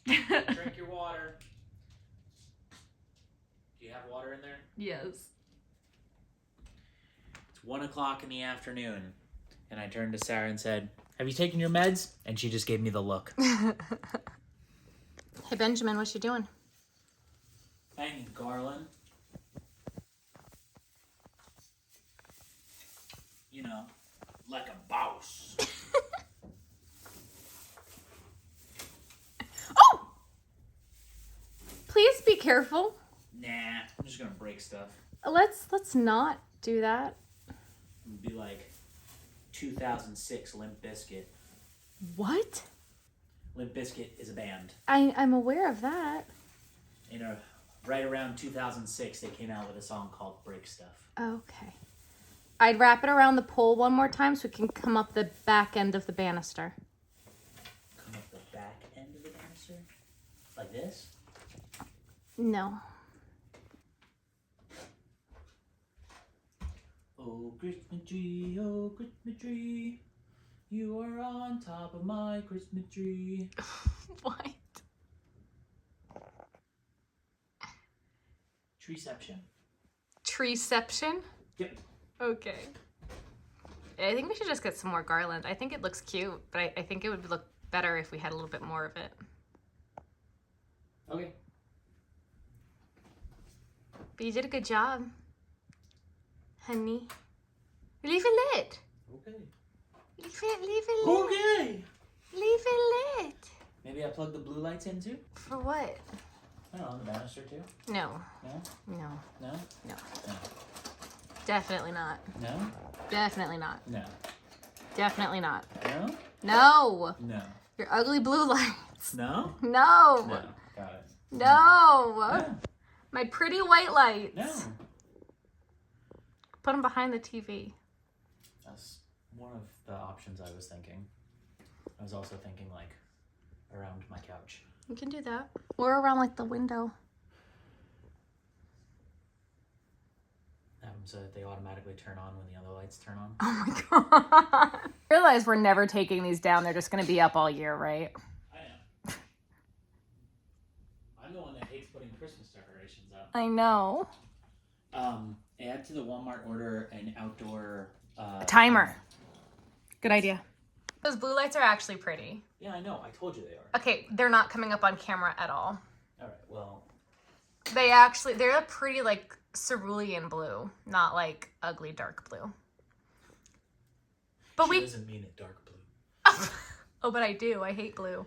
Drink your water. Do you have water in there? Yes. It's 1 o'clock in the afternoon, and I turned to Sarah and said, "Have you taken your meds?" And she just gave me the look. Hey, Benjamin, what you doing? Hanging garland. You know, like a boss. Oh! Please be careful. Nah, I'm just gonna break stuff. Let's not do that. It'd be like 2006 Limp Bizkit. What? Limp Bizkit is a band. I'm aware of that. Right around 2006, they came out with a song called "Break Stuff." Okay. I'd wrap it around the pole one more time so it can come up the back end of the banister. Come up the back end of the banister? Like this? No. Oh, Christmas tree, you are on top of my Christmas tree. What? Treeception. Treeception? Yep. Okay. I think we should just get some more garland. I think it looks cute, but I think it would look better if we had a little bit more of it. Okay. But you did a good job, honey. Leave it lit. Okay. Leave it lit. Okay. Leave it lit. Maybe I plug the blue lights in too? For what? I don't know, the banister too? No. No? No. No? No. No. Definitely not. No? Definitely not. No. Definitely not. No? No. No. Your ugly blue lights. No? No. No. Got it. No. No. My pretty white lights. No. Put them behind the TV. That's one of the options I was thinking. I was also thinking like around my couch. You can do that. Or around like the window. So that they automatically turn on when the other lights turn on. Oh my god. Realize we're never taking these down. They're just going to be up all year, right? I know. I'm the one that hates putting Christmas decorations up. I know. Add to the Walmart order an outdoor timer. Good idea. Those blue lights are actually pretty. Yeah, I know. I told you they are. Okay, they're not coming up on camera at all. All right. Well, they're a pretty like cerulean blue, not like ugly dark blue. But she doesn't mean it dark blue. Oh, but I do. I hate blue.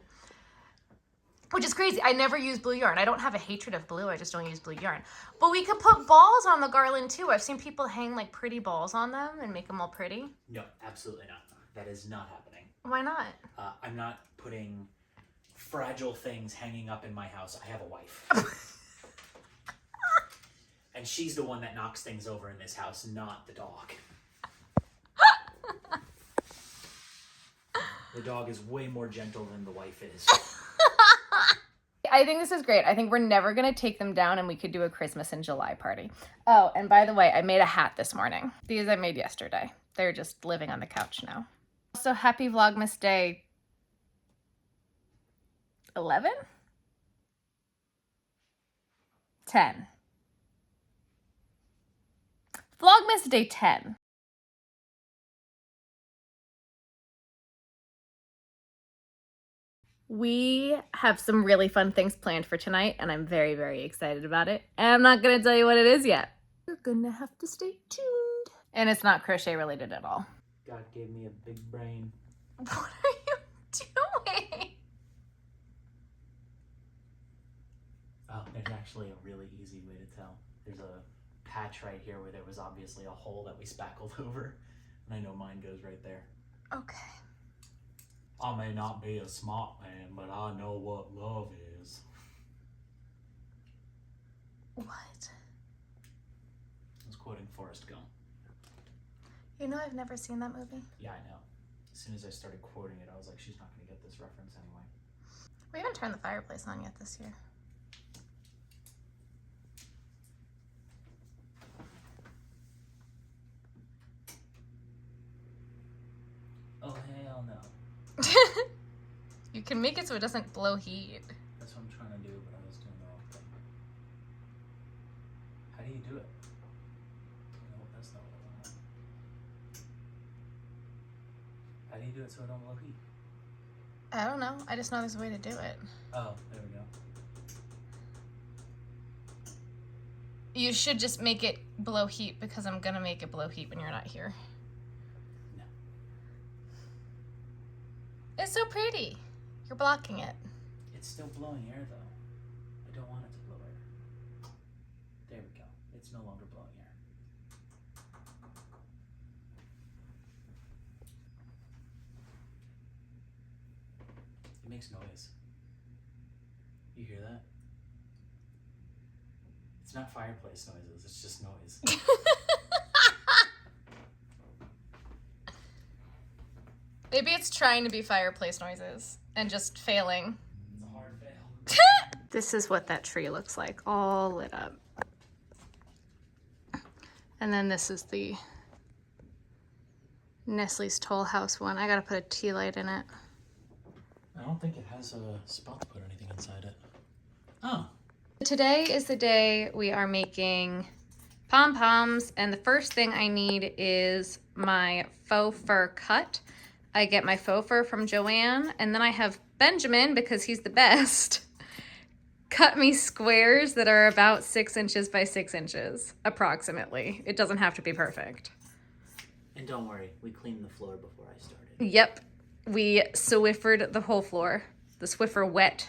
Which is crazy. I never use blue yarn. I don't have a hatred of blue. I just don't use blue yarn. But we could put balls on the garland too. I've seen people hang like pretty balls on them and make them all pretty. No, absolutely not. That is not happening. Why not? I'm not putting fragile things hanging up in my house. I have a wife. And she's the one that knocks things over in this house, not the dog. The dog is way more gentle than the wife is. I think this is great. I think we're never going to take them down and we could do a Christmas in July party. Oh, and by the way, I made a hat this morning. These I made yesterday. They're just living on the couch now. So happy Vlogmas Day 11? 10. Vlogmas Day 10. We have some really fun things planned for tonight, and I'm very, very excited about it. And I'm not going to tell you what it is yet. You're going to have to stay tuned. And it's not crochet related at all. God gave me a big brain. What are you doing? Oh, there's actually a really easy way to tell. There's a patch right here where there was obviously a hole that we spackled over. And I know mine goes right there. Okay. I may not be a smart man, but I know what love is. What? I was quoting Forrest Gump. You know I've never seen that movie. Yeah, I know. As soon as I started quoting it, I was like, she's not going to get this reference anyway. We haven't turned the fireplace on yet this year. Oh, hell no. You can make it so it doesn't blow heat. That's That's what I'm trying to do, but I was doing the wrong thing. How do you do it? No, that's not what I want. How do you do it so it don't blow heat? I don't know. I just know there's a way to do it. Oh, there we go. You should just make it blow heat because I'm gonna make it blow heat when you're not here. No. It's so pretty. You're blocking it. It's still blowing air though. I don't want it to blow air. There we go. It's no longer blowing air. It makes noise. You hear that? It's not fireplace noises, it's just noise. Maybe it's trying to be fireplace noises and just failing. It's a hard fail. This is what that tree looks like, all lit up. And then this is the Nestle's Toll House one. I gotta put a tea light in it. I don't think it has a spot to put anything inside it. Oh. Today is the day we are making Pom Poms, and the first thing I need is my faux fur cut. I get my faux fur from Joanne, and then I have Benjamin, because he's the best, cut me squares that are about 6 inches by 6 inches, approximately. It doesn't have to be perfect. And don't worry, we cleaned the floor before I started. Yep, we Swiffered the whole floor. The Swiffer wet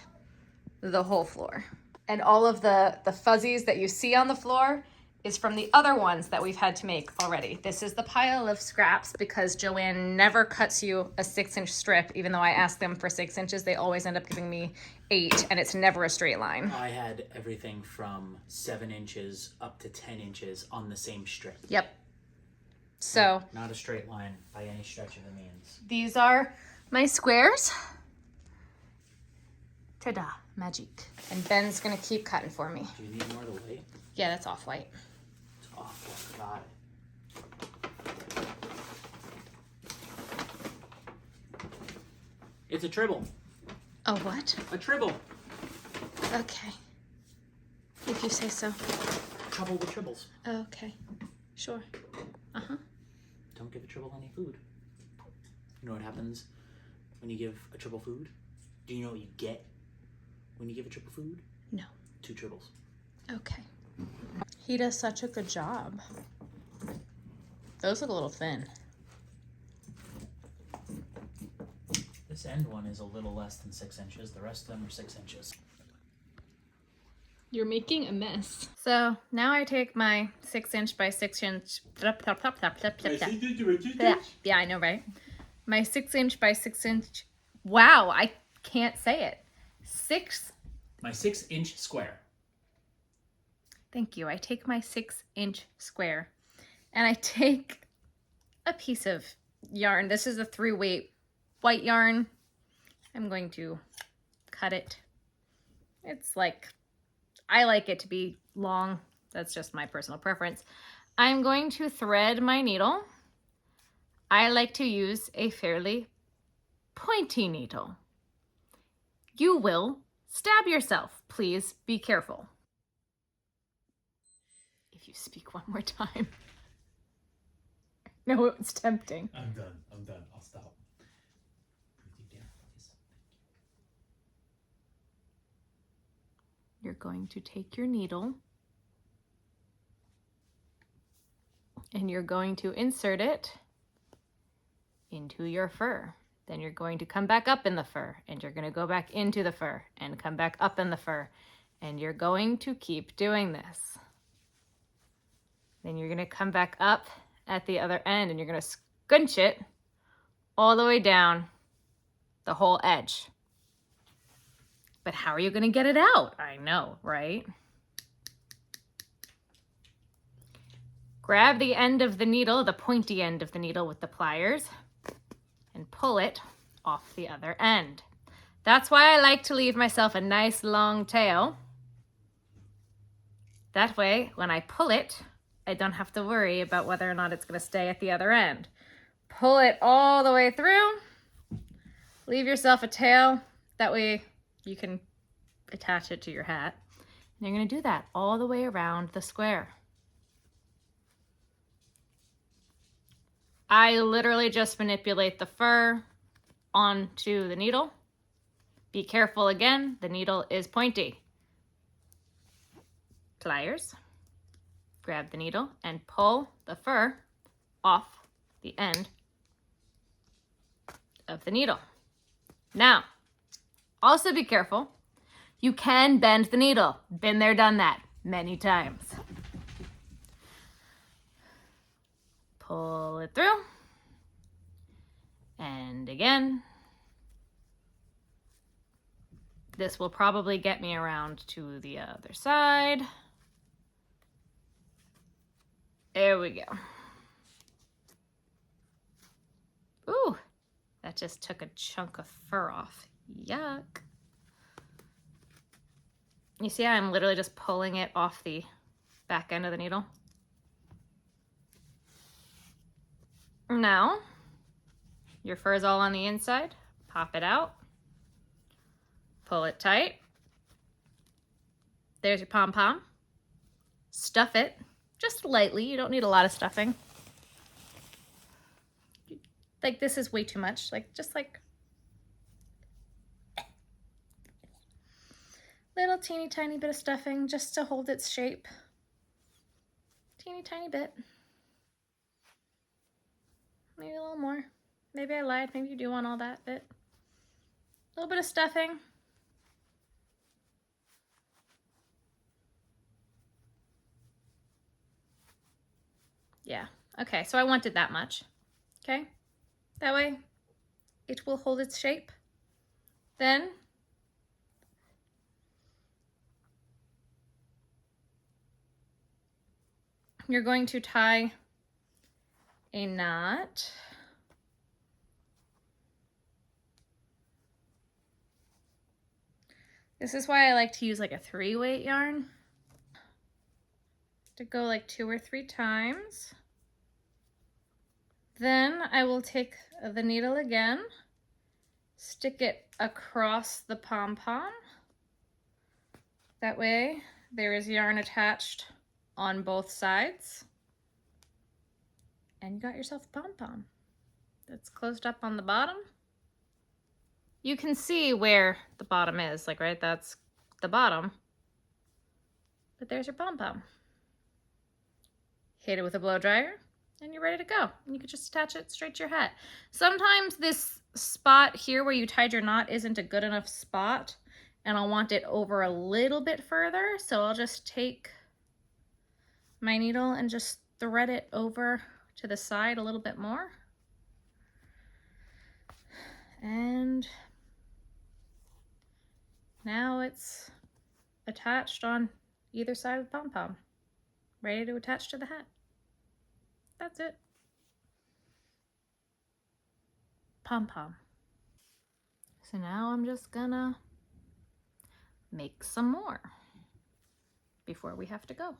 the whole floor. And all of the fuzzies that you see on the floor is from the other ones that we've had to make already. This is the pile of scraps because Joanne never cuts you a 6-inch strip. Even though I ask them for 6 inches, they always end up giving me 8, and it's never a straight line. I had everything from 7 inches up to 10 inches on the same strip. Yep. So not a straight line by any stretch of the means. these are my squares. Ta-da, magic. And Ben's gonna keep cutting for me. Do you need more to wait? Yeah, that's off-white. It's awful. Got it. It's a tribble. Oh, what? A tribble. Okay. If you say so. Trouble with tribbles. Okay. Sure. Uh-huh. Don't give a tribble any food. You know what happens when you give a tribble food? Do you know what you get when you give a tribble food? No. 2 tribbles. Okay. He does such a good job. Those look a little thin. This end one is a little less than 6 inches. The rest of them are 6 inches. You're making a mess. So now I take my 6-inch by 6-inch. Yeah, I know, right? My 6-inch by 6-inch. Wow, I can't say it. My 6-inch square. Thank you. I take my 6-inch square and I take a piece of yarn. This is a 3-weight white yarn. I'm going to cut it. It's like, I like it to be long. That's just my personal preference. I'm going to thread my needle. I like to use a fairly pointy needle. You will stab yourself. Please be careful. If you speak one more time. No, it's tempting. I'm done. I'll stop. Breathe down, please. You're going to take your needle and you're going to insert it into your fur. Then you're going to come back up in the fur, and you're going to go back into the fur and come back up in the fur. And you're going to keep doing this. Then you're going to come back up at the other end, and you're going to scunch it all the way down the whole edge. But how are you going to get it out? I know, right? Grab the end of the needle, the pointy end of the needle with the pliers, and pull it off the other end. That's why I like to leave myself a nice long tail. That way, when I pull it, I don't have to worry about whether or not it's going to stay at the other end. Pull it all the way through. Leave yourself a tail. That way you can attach it to your hat. And you're going to do that all the way around the square. I literally just manipulate the fur onto the needle. Be careful again, the needle is pointy. Pliers, grab the needle and pull the fur off the end of the needle. Now, also be careful. You can bend the needle. Been there, done that many times. Pull it through. And again. This will probably get me around to the other side. There we go. Ooh, that just took a chunk of fur off. Yuck. You see how I'm literally just pulling it off the back end of the needle? Now, your fur is all on the inside. Pop it out. Pull it tight. There's your pom-pom. Stuff it, just lightly. You don't need a lot of stuffing. Like, this is way too much. Like, just like little teeny tiny bit of stuffing just to hold its shape. Teeny tiny bit. Maybe a little more. Maybe I lied. Maybe you do want all that bit. A little bit of stuffing. Yeah, okay, so I wanted that much, okay? That way it will hold its shape. Then you're going to tie a knot. This is why I like to use like a 3-weight yarn. To go like 2 or 3 times. Then I will take the needle again, stick it across the pom-pom. That way there is yarn attached on both sides. And you got yourself a pom-pom that's closed up on the bottom. You can see where the bottom is, like right, that's the bottom. But there's your pom-pom. Hit it with a blow dryer and you're ready to go. And you can just attach it straight to your hat. Sometimes this spot here where you tied your knot isn't a good enough spot and I'll want it over a little bit further. So I'll just take my needle and just thread it over to the side a little bit more. And now it's attached on either side of the pom-pom, ready to attach to the hat. That's it. Pom-pom. So now I'm just gonna make some more before we have to go.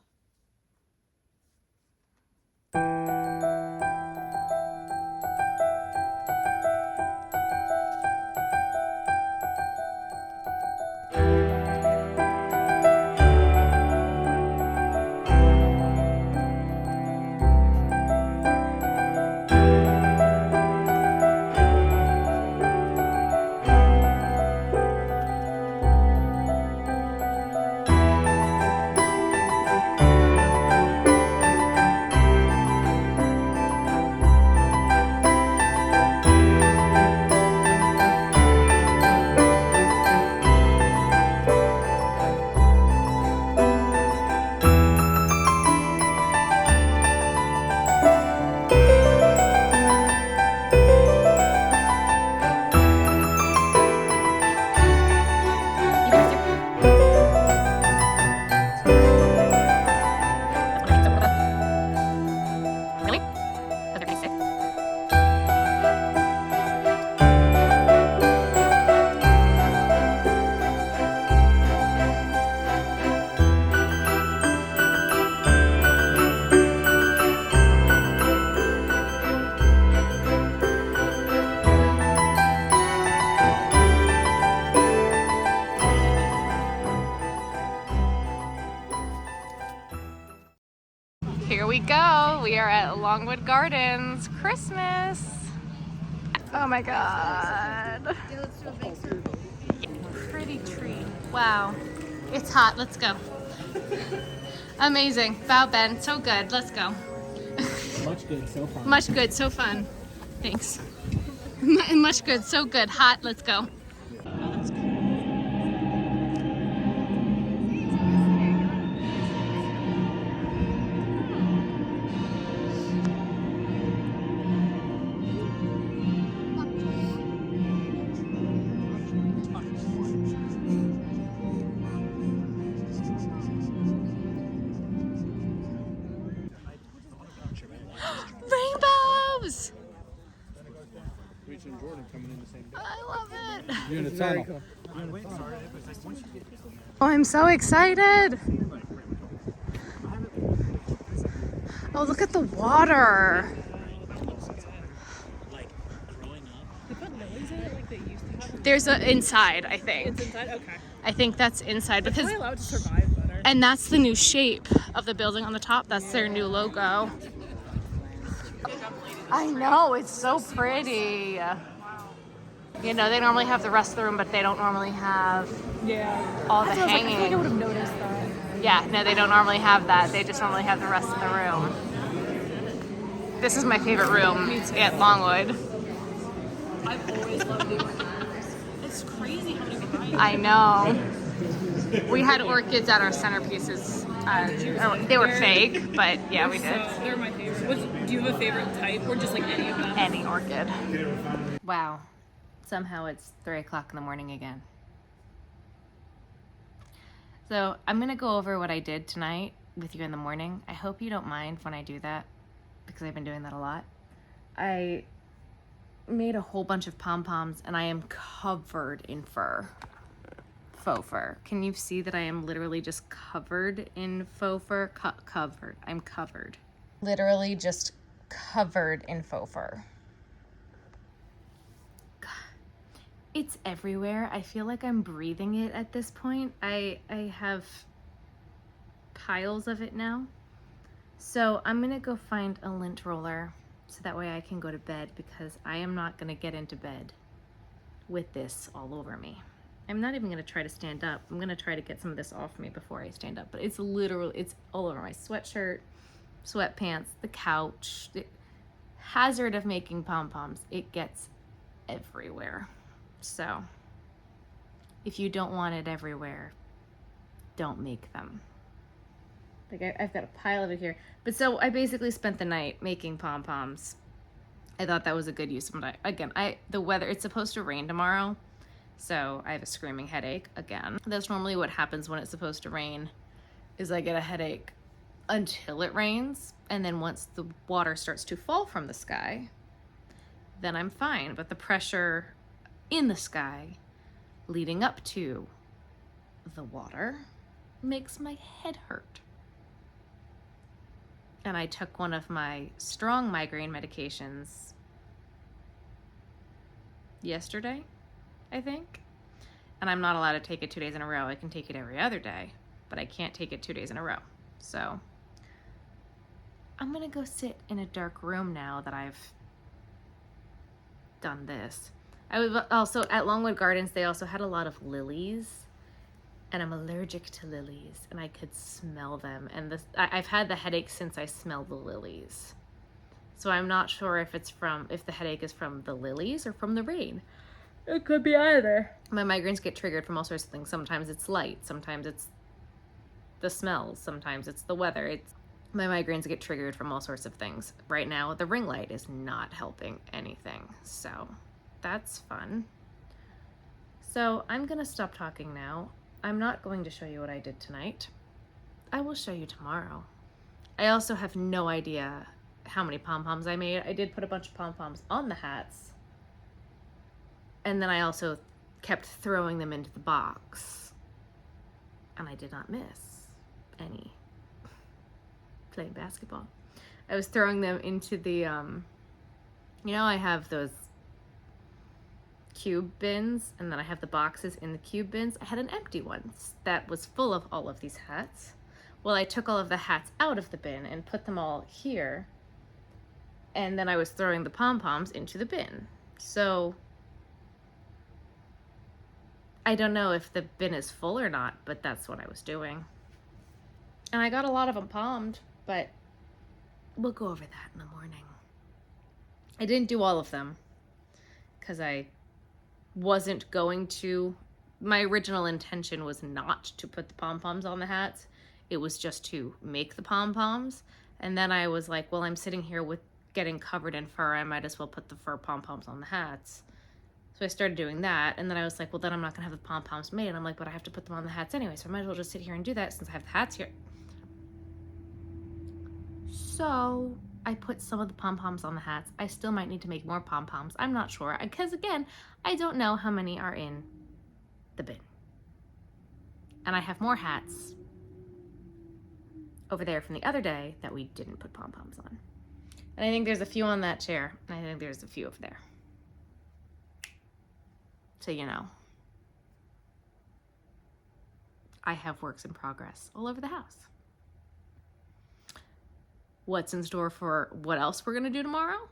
Here we go. We are at Longwood Gardens. Christmas. Oh my God. Pretty tree. Wow. It's hot. Let's go. Amazing. Bow bend. So good. Let's go. Much good, so fun. Much good. So fun. Thanks. Much good. So good. Hot. Let's go. Rainbows! I love it. You're in a tunnel. Oh, I'm so excited. Oh, look at the water. There's a inside, I think. It's inside? Okay. I think that's inside because, Probably allowed to survive better. and that's the new shape of the building on the top. That's their new logo. I know, it's so pretty. You know, they normally have the rest of the room, but they don't normally have Yeah. all the I feel like I hanging. would have noticed that. Yeah, no, they don't normally have that. They just normally have the rest of the room. This is my favorite room at Longwood. I've always loved the orchids. It's crazy how many varieties. I know. We had orchids at our centerpieces. They were fake, but yeah, we did. So, they're my favorite. Do you have a favorite type or just like any of them? Any orchid. Wow. Somehow it's 3 o'clock in the morning again. So I'm going to go over what I did tonight with you in the morning. I hope you don't mind when I do that because I've been doing that a lot. I made a whole bunch of pom-poms and I am covered in fur. Faux fur. Can you see that I am literally just covered in faux fur? Covered. I'm covered. Literally just covered in faux fur. It's everywhere. I feel like I'm breathing it at this point. I have piles of it now. So I'm gonna go find a lint roller so that way I can go to bed because I am not gonna get into bed with this all over me. I'm not even gonna try to stand up. I'm gonna try to get some of this off me before I stand up, but it's literally, it's all over my sweatshirt, sweatpants, the couch. The hazard of making pom-poms, it gets everywhere. So if you don't want it everywhere, don't make them. Like I've got a pile of it here. But so I basically spent the night making pom-poms. I thought that was a good use of my time. Again, the weather, it's supposed to rain tomorrow. So I have a screaming headache again. That's normally what happens when it's supposed to rain, is I get a headache until it rains. And then once the water starts to fall from the sky, then I'm fine. But the pressure in the sky leading up to the water makes my head hurt. And I took one of my strong migraine medications yesterday, I think. And I'm not allowed to take it 2 days in a row. I can take it every other day, but I can't take it 2 days in a row. So I'm gonna go sit in a dark room now that I've done this. I was also at Longwood Gardens, they also had a lot of lilies, and I'm allergic to lilies, and I could smell them. And I've had the headache since I smelled the lilies. So I'm not sure if the headache is from the lilies or from the rain. It could be either. My migraines get triggered from all sorts of things. Sometimes it's light, sometimes it's the smells, sometimes it's the weather. My migraines get triggered from all sorts of things. Right now, the ring light is not helping anything, so that's fun. So I'm gonna stop talking now. I'm not going to show you what I did tonight. I will show you tomorrow. I also have no idea how many pom-poms I made. I did put a bunch of pom-poms on the hats. And then I also kept throwing them into the box. And I did not miss any. Playing basketball. I was throwing them into the, you know, I have those cube bins, and then I have the boxes in the cube bins. I had an empty one that was full of all of these hats. Well, I took all of the hats out of the bin and put them all here. And then I was throwing the pom-poms into the bin. So I don't know if the bin is full or not, but that's what I was doing. And I got a lot of them pommed, but we'll go over that in the morning. I didn't do all of them because I wasn't going to. My original intention was not to put the pom-poms on the hats. It was just to make the pom-poms. And then I was like, well, I'm sitting here with getting covered in fur. I might as well put the fur pom-poms on the hats. So I started doing that. And then I was like, well, then I'm not going to have the pom-poms made. And I'm like, but I have to put them on the hats anyway. So I might as well just sit here and do that since I have the hats here. So I put some of the pom-poms on the hats. I still might need to make more pom-poms. I'm not sure. Because again, I don't know how many are in the bin. And I have more hats over there from the other day that we didn't put pom-poms on. And I think there's a few on that chair. And I think there's a few over there. So you know. I have works in progress all over the house. What's in store for what else we're gonna do tomorrow?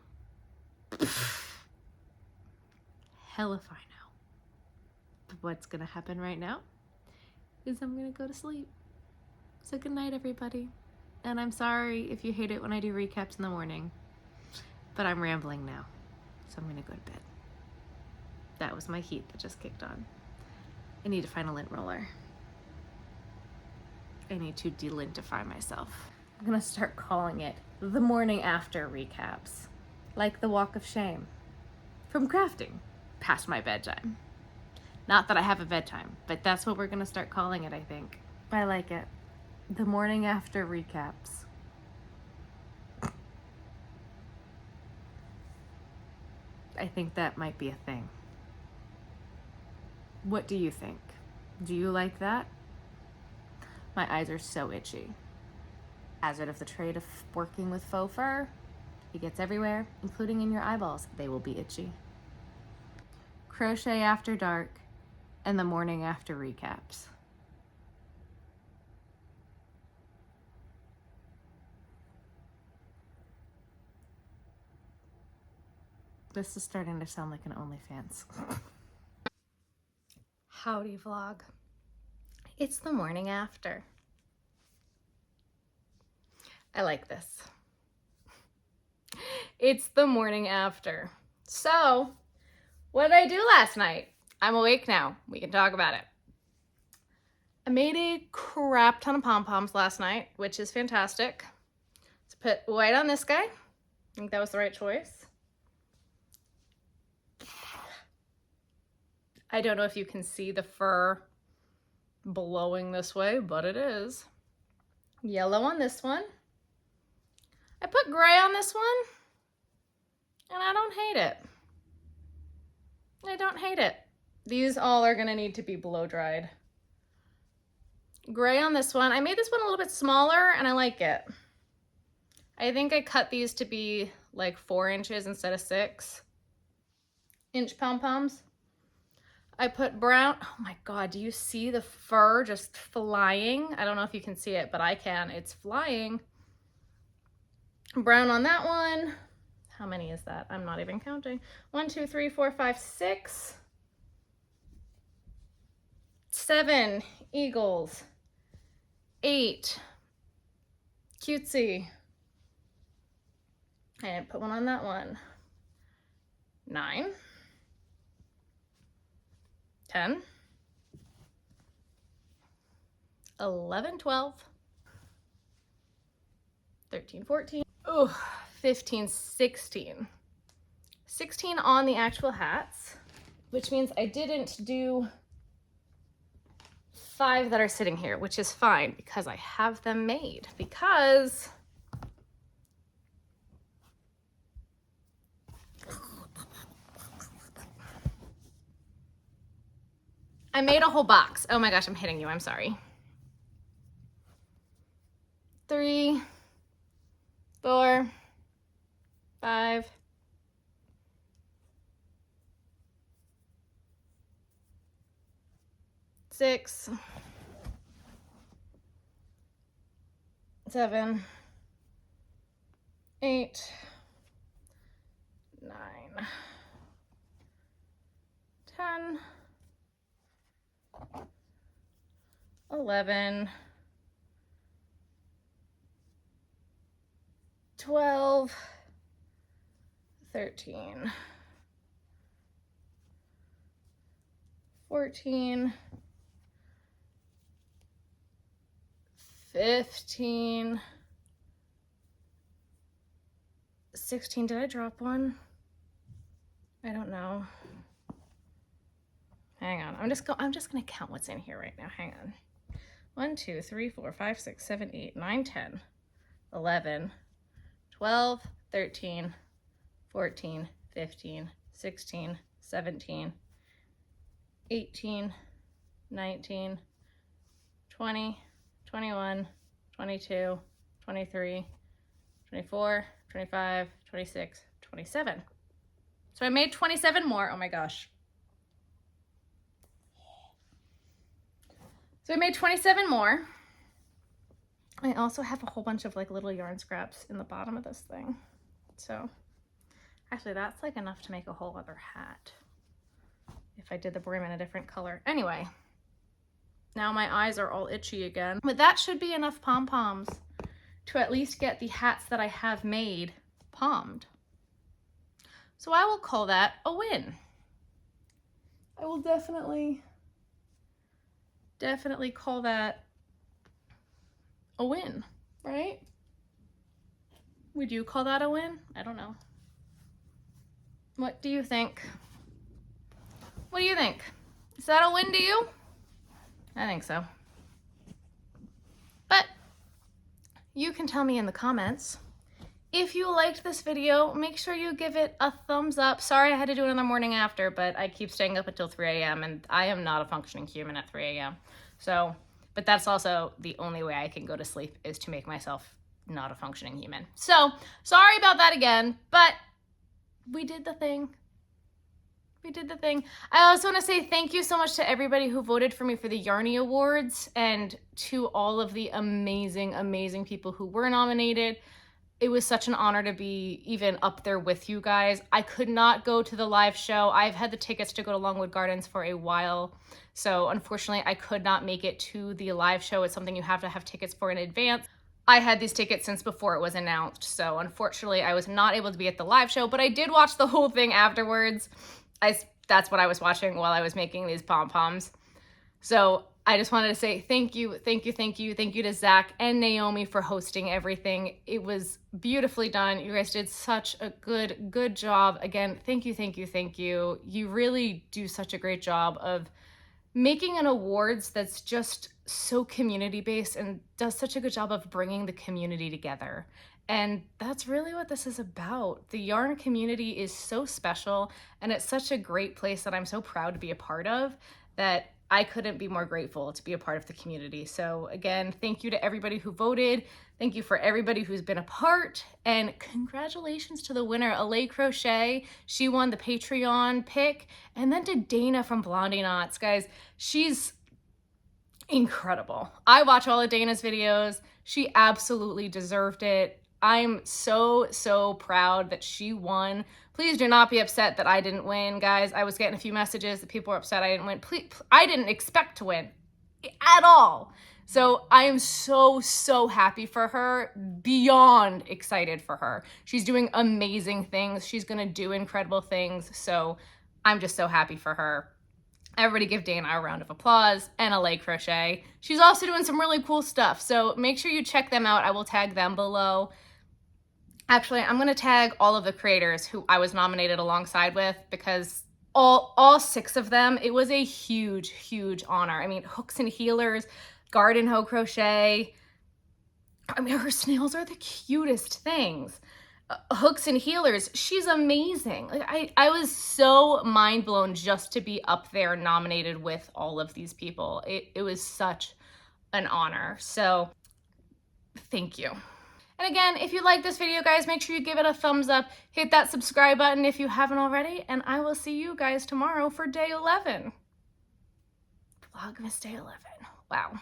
Hell if I know. But what's gonna happen right now is I'm gonna go to sleep. So good night, everybody. And I'm sorry if you hate it when I do recaps in the morning, but I'm rambling now. So I'm gonna go to bed. That was my heat that just kicked on. I need to find a lint roller. I need to delintify myself. I'm gonna start calling it the morning after recaps, like the walk of shame from crafting past my bedtime. Not that I have a bedtime, but that's what we're gonna start calling it, I think. I like it. The morning after recaps. I think that might be a thing. What do you think? Do you like that? My eyes are so itchy. Hazard of the trade of working with faux fur. It gets everywhere, including in your eyeballs. They will be itchy. Crochet after dark and the morning after recaps. This is starting to sound like an OnlyFans. Howdy vlog. It's the morning after. I like this. It's the morning after. So, what did I do last night? I'm awake now. We can talk about it. I made a crap ton of pom-poms last night, which is fantastic. Let's put white on this guy. I think that was the right choice. I don't know if you can see the fur blowing this way, but it is. Yellow on this one. I put gray on this one, and I don't hate it. I don't hate it. These all are gonna need to be blow dried. Gray on this one. I made this one a little bit smaller, and I like it. I think I cut these to be like 4 inches instead of 6-inch pom-poms. I put brown. Oh my God, do you see the fur just flying? I don't know if you can see it, but I can. It's flying. Brown on that one. How many is that? I'm not even counting. 1, 2, 3, 4, 5, 6. 7 eagles. 8 cutesy. I didn't put one on that one. 9. 10. 11, 12. 13, 14. Oh, 15, 16. 16 on the actual hats, which means I didn't do 5 that are sitting here, which is fine because I have them made. Because I made a whole box. Oh my gosh, I'm hitting you. I'm sorry. 3, 4, 5, 6, 7, 8, 9, 10, 11, 12, 13, 14, 15, 16. Did I drop one? I don't know. Hang on. I'm just gonna count what's in here right now. Hang on. 1, 2, 3, 4, 5, 6, 7, 8, 9, 10, 11, 12, 13, 14, 15, 16, 17, 18, 19, 20, 21, 22, 23, 24, 25, 26, 27. So I made 27 more. Oh my gosh. So I made 27 more. I also have a whole bunch of like little yarn scraps in the bottom of this thing. So actually that's like enough to make a whole other hat if I did the brim in a different color. Anyway, now my eyes are all itchy again, but that should be enough pom-poms to at least get the hats that I have made pommed. So I will call that a win. I will definitely call that a win, right? Would you call that a win? I don't know. What do you think? What do you think? Is that a win to you? I think so. But you can tell me in the comments. If you liked this video, make sure you give it a thumbs up. Sorry I had to do it in the morning after, but I keep staying up until 3 a.m. and I am not a functioning human at 3 a.m. So, but that's also the only way I can go to sleep is to make myself not a functioning human. So, sorry about that again, but we did the thing. We did the thing. I also want to say thank you so much to everybody who voted for me for the Yarney Awards and to all of the amazing, amazing people who were nominated. It was such an honor to be even up there with you guys. I could not go to the live show. I've had the tickets to go to Longwood Gardens for a while. So unfortunately, I could not make it to the live show. It's something you have to have tickets for in advance. I had these tickets since before it was announced. So unfortunately, I was not able to be at the live show, but I did watch the whole thing afterwards. That's what I was watching while I was making these pom-poms. So I just wanted to say thank you to Zach and Naomi for hosting everything. It was beautifully done. You guys did such a good job. Again, thank you. You really do such a great job of making an awards that's just so community-based and does such a good job of bringing the community together. And that's really what this is about. The yarn community is so special and it's such a great place that I'm so proud to be a part of that I couldn't be more grateful to be a part of the community. So again, thank you to everybody who voted. Thank you for everybody who's been a part, and congratulations to the winner, Alay Crochet. She won the Patreon pick, and then to Dana from Blondie Knots. Guys, she's incredible. I watch all of Dana's videos. She absolutely deserved it. I'm so proud that she won. Please do not be upset that I didn't win, guys. I was getting a few messages that people were upset I didn't win. Please, I didn't expect to win at all. So I am so happy for her, beyond excited for her. She's doing amazing things. She's gonna do incredible things. So I'm just so happy for her. Everybody give Dana a round of applause, and Alay Crochet. She's also doing some really cool stuff. So make sure you check them out. I will tag them below. Actually, I'm gonna tag all of the creators who I was nominated alongside with, because all 6 of them, it was a huge honor. I mean, Hooks and Healers, Garden Hoe Crochet. I mean, her snails are the cutest things. Hooks and Healers, she's amazing. Like, I was so mind blown just to be up there nominated with all of these people. It was such an honor. So thank you. And again, if you like this video, guys, make sure you give it a thumbs up. Hit that subscribe button if you haven't already. And I will see you guys tomorrow for day 11. Vlogmas day 11. Wow.